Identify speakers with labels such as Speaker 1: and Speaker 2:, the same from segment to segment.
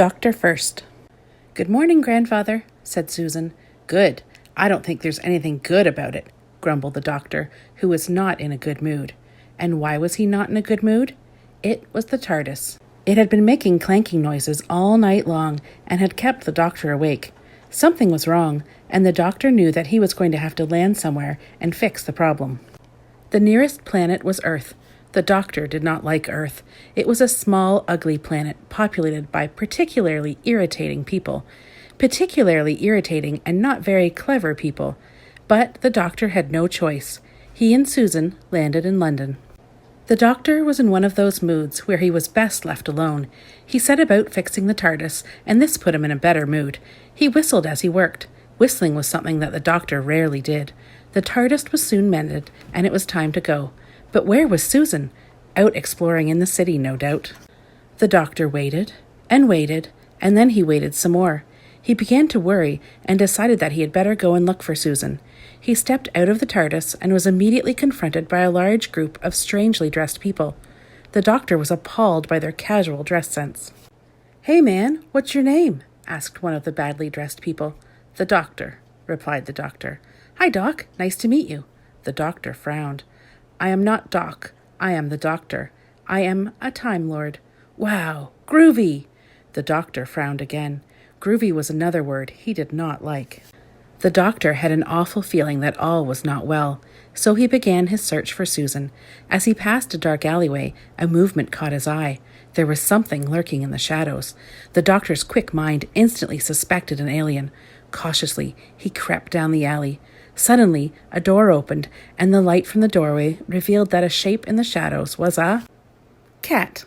Speaker 1: doctor first. "Good morning, grandfather," said Susan. "Good. I don't think there's anything good about it," grumbled the doctor, who was not in a good mood. And why was he not in a good mood? It was the TARDIS. It had been making clanking noises all night long and had kept the doctor awake. Something was wrong, and the doctor knew that he was going to have to land somewhere and fix the problem. The nearest planet was Earth. The doctor did not like Earth. It was a small, ugly planet populated by particularly irritating people. Particularly irritating and not very clever people. But the doctor had no choice. He and Susan landed in London. The doctor was in one of those moods where he was best left alone. He set about fixing the TARDIS, and this put him in a better mood. He whistled as he worked. Whistling was something that the doctor rarely did. The TARDIS was soon mended, and it was time to go. But where was Susan? Out exploring in the city, no doubt. The doctor waited, and then he waited some more. He began to worry, and decided that he had better go and look for Susan. He stepped out of the TARDIS and was immediately confronted by a large group of strangely dressed people. The doctor was appalled by their casual dress sense. "Hey, man, what's your name?" asked one of the badly dressed people. "The doctor," replied the doctor. "Hi, Doc. Nice to meet you." The doctor frowned. "I am not Doc. I am the doctor. I am a Time Lord." "Wow, groovy!" The doctor frowned again. Groovy was another word he did not like. The doctor had an awful feeling that all was not well, so he began his search for Susan. As he passed a dark alleyway, a movement caught his eye. There was something lurking in the shadows. The doctor's quick mind instantly suspected an alien. Cautiously, he crept down the alley. Suddenly, a door opened, and the light from the doorway revealed that a shape in the shadows was a cat.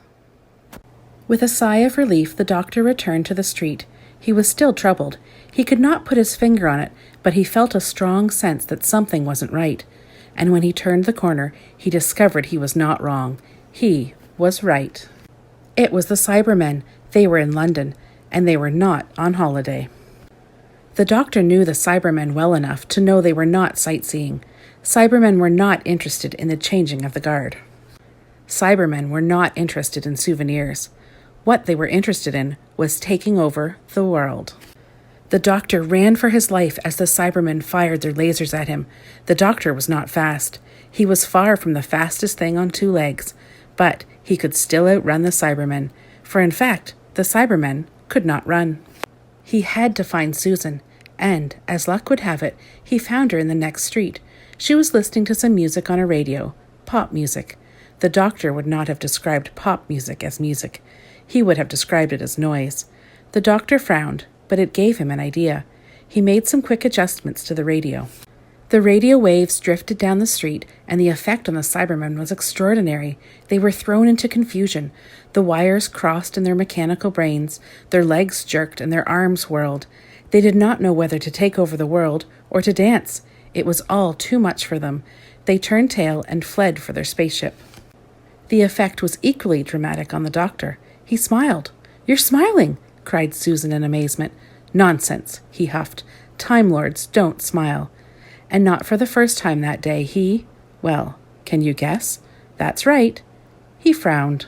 Speaker 1: With a sigh of relief, the doctor returned to the street. He was still troubled. He could not put his finger on it, but he felt a strong sense that something wasn't right. And when he turned the corner, he discovered he was not wrong. He was right. It was the Cybermen. They were in London, and they were not on holiday. The doctor knew the Cybermen well enough to know they were not sightseeing. Cybermen were not interested in the changing of the guard. Cybermen were not interested in souvenirs. What they were interested in was taking over the world. The doctor ran for his life as the Cybermen fired their lasers at him. The doctor was not fast. He was far from the fastest thing on two legs, but he could still outrun the Cybermen, for in fact, the Cybermen could not run. He had to find Susan, and, as luck would have it, he found her in the next street. She was listening to some music on a radio, pop music. The doctor would not have described pop music as music. He would have described it as noise. The doctor frowned, but it gave him an idea. He made some quick adjustments to the radio. The radio waves drifted down the street, and the effect on the Cybermen was extraordinary. They were thrown into confusion. The wires crossed in their mechanical brains, their legs jerked, and their arms whirled. They did not know whether to take over the world or to dance. It was all too much for them. They turned tail and fled for their spaceship. The effect was equally dramatic on the doctor. He smiled. "You're smiling!" cried Susan in amazement. "Nonsense," he huffed. "Time Lords don't smile." And not for the first time that day well, can you guess? That's right. He frowned.